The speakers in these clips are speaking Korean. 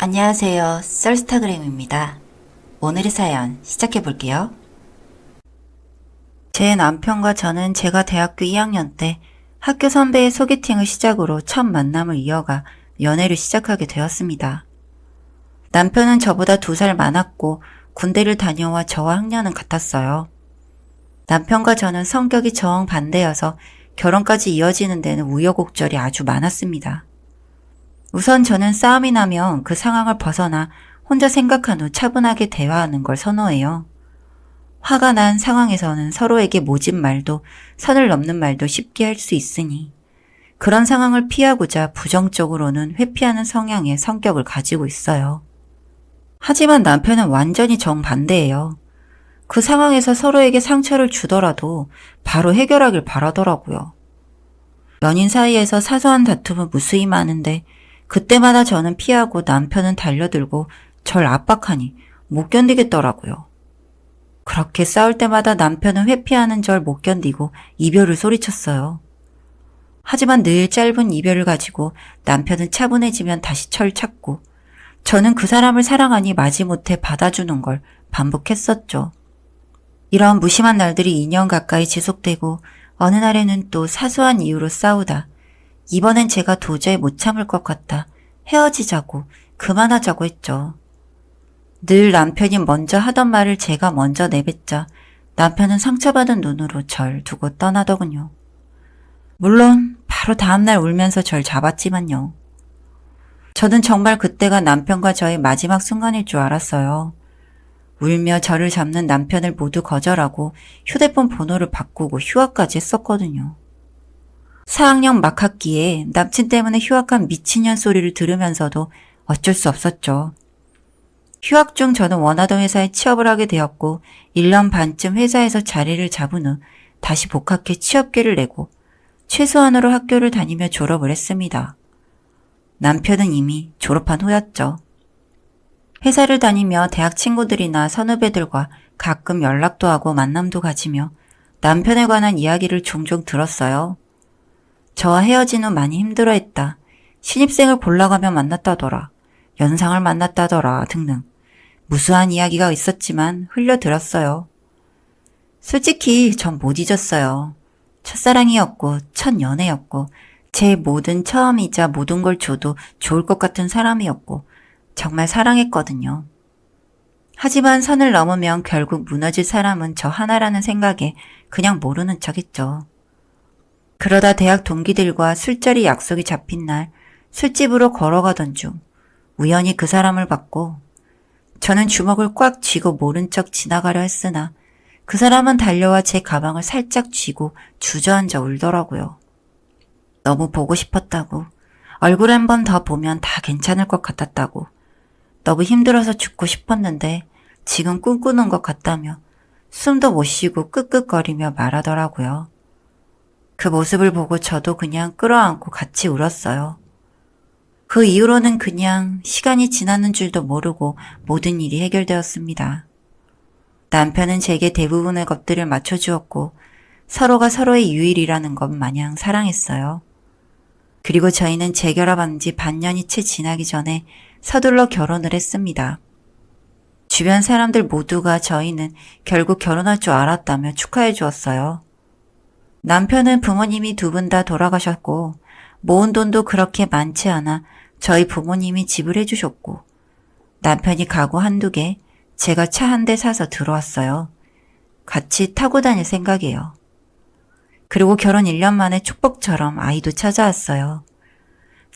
안녕하세요. 썰스타그램입니다. 오늘의 사연 시작해 볼게요. 제 남편과 저는 제가 대학교 2학년 때 학교 선배의 소개팅을 시작으로 첫 만남을 이어가 연애를 시작하게 되었습니다. 남편은 저보다 2살 많았고 군대를 다녀와 저와 학년은 같았어요. 남편과 저는 성격이 정반대여서 결혼까지 이어지는 데는 우여곡절이 아주 많았습니다. 우선 저는 싸움이 나면 그 상황을 벗어나 혼자 생각한 후 차분하게 대화하는 걸 선호해요. 화가 난 상황에서는 서로에게 모진 말도 선을 넘는 말도 쉽게 할 수 있으니 그런 상황을 피하고자 부정적으로는 회피하는 성향의 성격을 가지고 있어요. 하지만 남편은 완전히 정반대예요. 그 상황에서 서로에게 상처를 주더라도 바로 해결하길 바라더라고요. 연인 사이에서 사소한 다툼은 무수히 많은데 그때마다 저는 피하고 남편은 달려들고 절 압박하니 못 견디겠더라고요. 그렇게 싸울 때마다 남편은 회피하는 절 못 견디고 이별을 소리쳤어요. 하지만 늘 짧은 이별을 가지고 남편은 차분해지면 다시 철 찾고 저는 그 사람을 사랑하니 마지못해 받아주는 걸 반복했었죠. 이런 무심한 날들이 2년 가까이 지속되고 어느 날에는 또 사소한 이유로 싸우다 이번엔 제가 도저히 못 참을 것 같다 헤어지자고 그만하자고 했죠. 늘 남편이 먼저 하던 말을 제가 먼저 내뱉자 남편은 상처받은 눈으로 절 두고 떠나더군요. 물론 바로 다음날 울면서 절 잡았지만요. 저는 정말 그때가 남편과 저의 마지막 순간일 줄 알았어요. 울며 저를 잡는 남편을 모두 거절하고 휴대폰 번호를 바꾸고 휴학까지 했었거든요. 4학년 막 학기에 남친 때문에 휴학한 미친년 소리를 들으면서도 어쩔 수 없었죠. 휴학 중 저는 원하던 회사에 취업을 하게 되었고 1년 반쯤 회사에서 자리를 잡은 후 다시 복학해 취업계를 내고 최소한으로 학교를 다니며 졸업을 했습니다. 남편은 이미 졸업한 후였죠. 회사를 다니며 대학 친구들이나 선후배들과 가끔 연락도 하고 만남도 가지며 남편에 관한 이야기를 종종 들었어요. 저와 헤어진 후 많이 힘들어했다. 신입생을 골라가며 만났다더라. 연상을 만났다더라 등등. 무수한 이야기가 있었지만 흘려들었어요. 솔직히 전 못 잊었어요. 첫사랑이었고 첫 연애였고 제 모든 처음이자 모든 걸 줘도 좋을 것 같은 사람이었고 정말 사랑했거든요. 하지만 선을 넘으면 결국 무너질 사람은 저 하나라는 생각에 그냥 모르는 척했죠. 그러다 대학 동기들과 술자리 약속이 잡힌 날 술집으로 걸어가던 중 우연히 그 사람을 봤고 저는 주먹을 꽉 쥐고 모른 척 지나가려 했으나 그 사람은 달려와 제 가방을 살짝 쥐고 주저앉아 울더라고요. 너무 보고 싶었다고, 얼굴 한 번 더 보면 다 괜찮을 것 같았다고, 너무 힘들어서 죽고 싶었는데 지금 꿈꾸는 것 같다며 숨도 못 쉬고 끄끄거리며 말하더라고요. 그 모습을 보고 저도 그냥 끌어안고 같이 울었어요. 그 이후로는 그냥 시간이 지나는 줄도 모르고 모든 일이 해결되었습니다. 남편은 제게 대부분의 것들을 맞춰주었고 서로가 서로의 유일이라는 것 마냥 사랑했어요. 그리고 저희는 재결합한 지 반년이 채 지나기 전에 서둘러 결혼을 했습니다. 주변 사람들 모두가 저희는 결국 결혼할 줄 알았다며 축하해 주었어요. 남편은 부모님이 2분 다 돌아가셨고 모은 돈도 그렇게 많지 않아 저희 부모님이 지불해 주셨고 남편이 가구 1-2개, 제가 차 1대 사서 들어왔어요. 같이 타고 다닐 생각이에요. 그리고 결혼 1년 만에 축복처럼 아이도 찾아왔어요.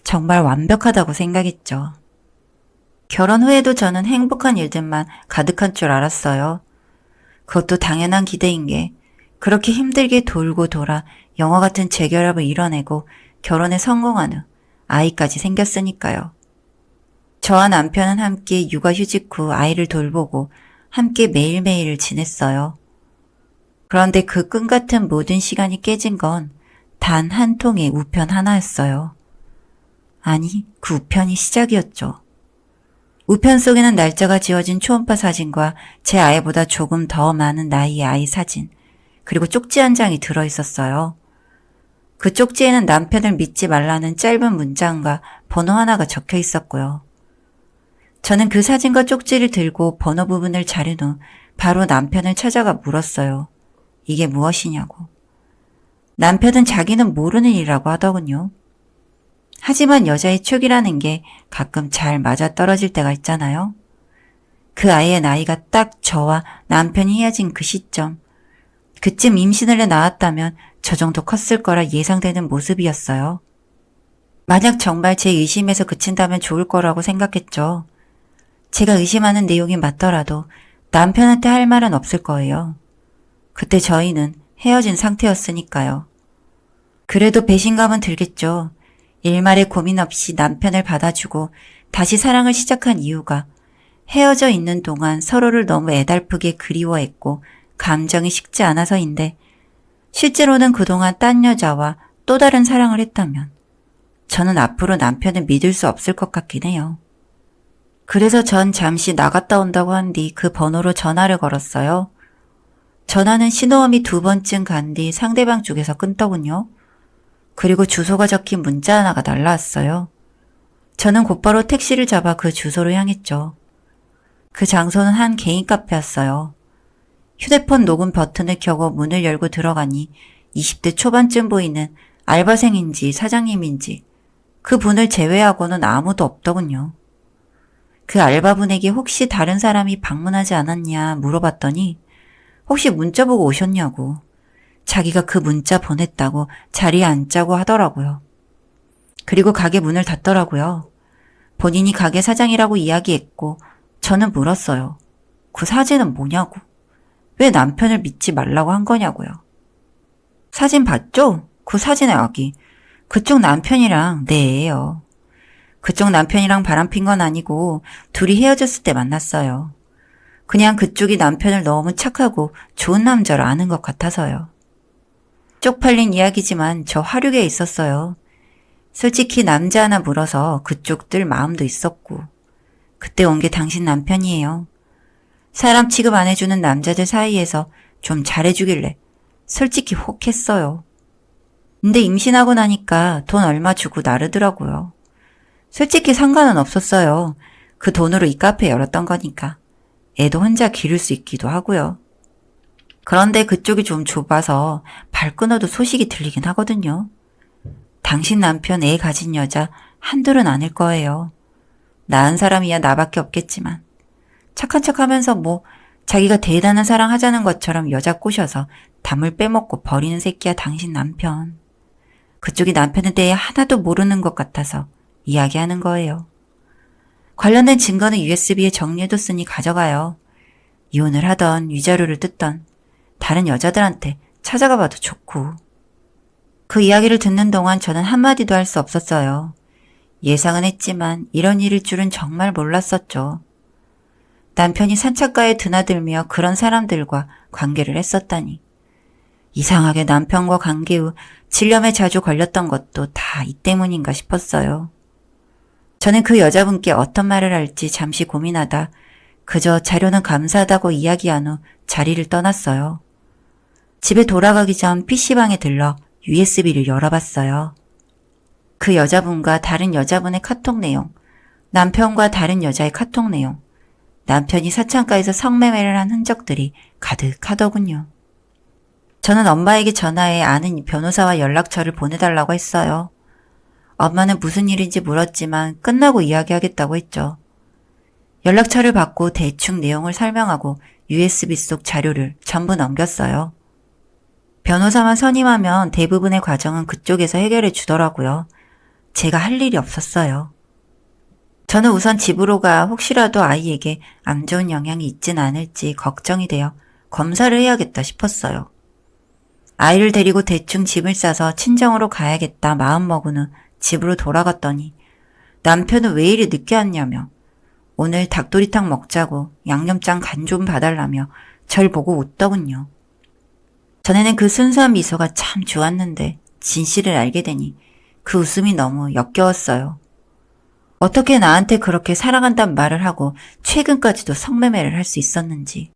정말 완벽하다고 생각했죠. 결혼 후에도 저는 행복한 일들만 가득한 줄 알았어요. 그것도 당연한 기대인 게 그렇게 힘들게 돌고 돌아 영화 같은 재결합을 이뤄내고 결혼에 성공한 후 아이까지 생겼으니까요. 저와 남편은 함께 육아휴직 후 아이를 돌보고 함께 매일매일을 지냈어요. 그런데 그 꿈같은 모든 시간이 깨진 건 단 한 통의 우편 하나였어요. 아니, 그 우편이 시작이었죠. 우편 속에는 날짜가 지워진 초음파 사진과 제 아이보다 조금 더 많은 나이의 아이 사진, 그리고 쪽지 한 장이 들어있었어요. 그 쪽지에는 남편을 믿지 말라는 짧은 문장과 번호 하나가 적혀 있었고요. 저는 그 사진과 쪽지를 들고 번호 부분을 자른 후 바로 남편을 찾아가 물었어요. 이게 무엇이냐고. 남편은 자기는 모르는 일이라고 하더군요. 하지만 여자의 촉이라는 게 가끔 잘 맞아떨어질 때가 있잖아요. 그 아이의 나이가 딱 저와 남편이 헤어진 그 시점, 그쯤 임신을 해 낳았다면 저 정도 컸을 거라 예상되는 모습이었어요. 만약 정말 제 의심에서 그친다면 좋을 거라고 생각했죠. 제가 의심하는 내용이 맞더라도 남편한테 할 말은 없을 거예요. 그때 저희는 헤어진 상태였으니까요. 그래도 배신감은 들겠죠. 일말의 고민 없이 남편을 받아주고 다시 사랑을 시작한 이유가 헤어져 있는 동안 서로를 너무 애달프게 그리워했고 감정이 식지 않아서인데 실제로는 그동안 딴 여자와 또 다른 사랑을 했다면 저는 앞으로 남편을 믿을 수 없을 것 같긴 해요. 그래서 전 잠시 나갔다 온다고 한 뒤 그 번호로 전화를 걸었어요. 전화는 신호음이 2번쯤 간 뒤 상대방 쪽에서 끊더군요. 그리고 주소가 적힌 문자 하나가 날라왔어요. 저는 곧바로 택시를 잡아 그 주소로 향했죠. 그 장소는 한 개인 카페였어요. 휴대폰 녹음 버튼을 켜고 문을 열고 들어가니 20대 초반쯤 보이는 알바생인지 사장님인지 그 분을 제외하고는 아무도 없더군요. 그 알바분에게 혹시 다른 사람이 방문하지 않았냐 물어봤더니 혹시 문자 보고 오셨냐고 자기가 그 문자 보냈다고 자리에 앉자고 하더라고요. 그리고 가게 문을 닫더라고요. 본인이 가게 사장이라고 이야기했고 저는 물었어요. 그 사진은 뭐냐고. 왜 남편을 믿지 말라고 한 거냐고요. 사진 봤죠? 그 사진의 아기. 그쪽 남편이랑 내 애예요. 그쪽 남편이랑 바람핀 건 아니고 둘이 헤어졌을 때 만났어요. 그냥 그쪽이 남편을 너무 착하고 좋은 남자로 아는 것 같아서요. 쪽팔린 이야기지만 저 화류계에 있었어요. 솔직히 남자 하나 물어서 그쪽들 마음도 있었고 그때 온 게 당신 남편이에요. 사람 취급 안 해주는 남자들 사이에서 좀 잘해주길래 솔직히 혹했어요. 근데 임신하고 나니까 돈 얼마 주고 나르더라고요. 솔직히 상관은 없었어요. 그 돈으로 이 카페 열었던 거니까. 애도 혼자 기를 수 있기도 하고요. 그런데 그쪽이 좀 좁아서 발 끊어도 소식이 들리긴 하거든요. 당신 남편 애 가진 여자 한둘은 아닐 거예요. 낳은 사람이야 나밖에 없겠지만 착한 척하면서 뭐 자기가 대단한 사랑 하자는 것처럼 여자 꼬셔서 담을 빼먹고 버리는 새끼야 당신 남편. 그쪽이 남편에 대해 하나도 모르는 것 같아서 이야기하는 거예요. 관련된 증거는 USB에 정리해뒀으니 가져가요. 이혼을 하던 위자료를 뜯던 다른 여자들한테 찾아가 봐도 좋고. 그 이야기를 듣는 동안 저는 한마디도 할 수 없었어요. 예상은 했지만 이런 일일 줄은 정말 몰랐었죠. 남편이 산책가에 드나들며 그런 사람들과 관계를 했었다니. 이상하게 남편과 관계 후 질염에 자주 걸렸던 것도 다 이 때문인가 싶었어요. 저는 그 여자분께 어떤 말을 할지 잠시 고민하다 그저 자료는 감사하다고 이야기한 후 자리를 떠났어요. 집에 돌아가기 전 PC방에 들러 USB를 열어봤어요. 그 여자분과 다른 여자분의 카톡 내용, 남편과 다른 여자의 카톡 내용, 남편이 사창가에서 성매매를 한 흔적들이 가득하더군요. 저는 엄마에게 전화해 아는 변호사와 연락처를 보내달라고 했어요. 엄마는 무슨 일인지 물었지만 끝나고 이야기하겠다고 했죠. 연락처를 받고 대충 내용을 설명하고 USB 속 자료를 전부 넘겼어요. 변호사만 선임하면 대부분의 과정은 그쪽에서 해결해 주더라고요. 제가 할 일이 없었어요. 저는 우선 집으로 가 혹시라도 아이에게 안 좋은 영향이 있진 않을지 걱정이 되어 검사를 해야겠다 싶었어요. 아이를 데리고 대충 짐을 싸서 친정으로 가야겠다 마음먹은 후 집으로 돌아갔더니 남편은 왜 이리 늦게 왔냐며 오늘 닭도리탕 먹자고 양념장 간 좀 봐달라며 절 보고 웃더군요. 전에는 그 순수한 미소가 참 좋았는데 진실을 알게 되니 그 웃음이 너무 역겨웠어요. 어떻게 나한테 그렇게 사랑한단 말을 하고 최근까지도 성매매를 할 수 있었는지.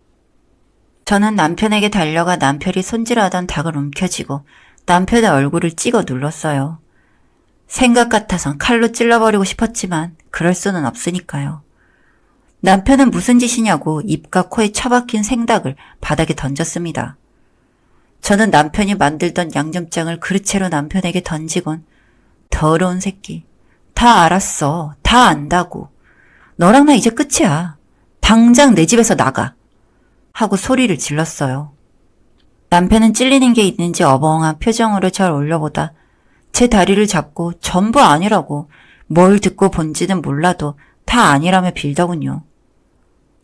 저는 남편에게 달려가 남편이 손질하던 닭을 움켜쥐고 남편의 얼굴을 찍어 눌렀어요. 생각 같아선 칼로 찔러버리고 싶었지만 그럴 수는 없으니까요. 남편은 무슨 짓이냐고 입과 코에 처박힌 생닭을 바닥에 던졌습니다. 저는 남편이 만들던 양념장을 그릇채로 남편에게 던지곤 더러운 새끼. 다 알았어. 다 안다고. 너랑 나 이제 끝이야. 당장 내 집에서 나가. 하고 소리를 질렀어요. 남편은 찔리는 게 있는지 어벙한 표정으로 절 올려보다 제 다리를 잡고 전부 아니라고 뭘 듣고 본지는 몰라도 다 아니라며 빌더군요.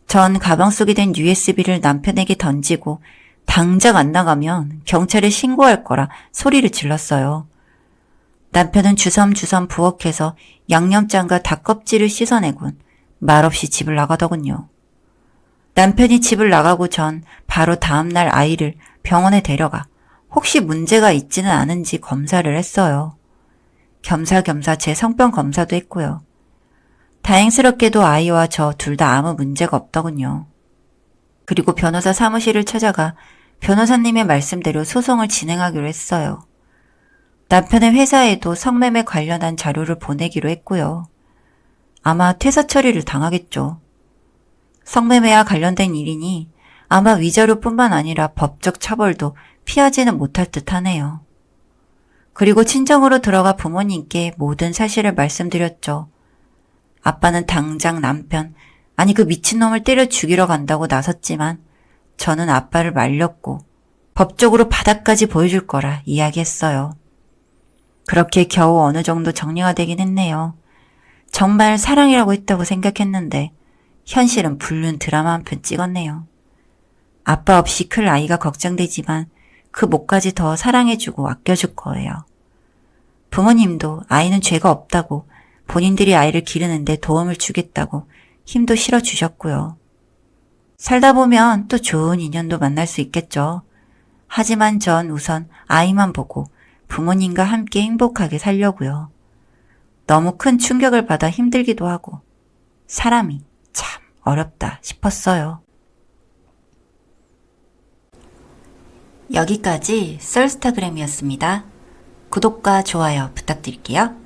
전 가방 속에 든 USB를 남편에게 던지고 당장 안 나가면 경찰에 신고할 거라 소리를 질렀어요. 남편은 주섬주섬 부엌에서 양념장과 닭껍질을 씻어내곤 말없이 집을 나가더군요. 남편이 집을 나가고 전 바로 다음날 아이를 병원에 데려가 혹시 문제가 있지는 않은지 검사를 했어요. 겸사겸사 제 성병 검사도 했고요. 다행스럽게도 아이와 저 둘 다 아무 문제가 없더군요. 그리고 변호사 사무실을 찾아가 변호사님의 말씀대로 소송을 진행하기로 했어요. 남편의 회사에도 성매매 관련한 자료를 보내기로 했고요. 아마 퇴사 처리를 당하겠죠. 성매매와 관련된 일이니 아마 위자료뿐만 아니라 법적 처벌도 피하지는 못할 듯하네요. 그리고 친정으로 들어가 부모님께 모든 사실을 말씀드렸죠. 아빠는 당장 남편, 아니 그 미친놈을 때려 죽이러 간다고 나섰지만 저는 아빠를 말렸고 법적으로 바닥까지 보여줄 거라 이야기했어요. 그렇게 겨우 어느 정도 정리가 되긴 했네요. 정말 사랑이라고 했다고 생각했는데 현실은 불륜 드라마 한 편 찍었네요. 아빠 없이 클 아이가 걱정되지만 그 목까지 더 사랑해주고 아껴줄 거예요. 부모님도 아이는 죄가 없다고 본인들이 아이를 기르는데 도움을 주겠다고 힘도 실어주셨고요. 살다 보면 또 좋은 인연도 만날 수 있겠죠. 하지만 전 우선 아이만 보고 부모님과 함께 행복하게 살려고요. 너무 큰 충격을 받아 힘들기도 하고 사람이 참 어렵다 싶었어요. 여기까지 썰스타그램이었습니다. 구독과 좋아요 부탁드릴게요.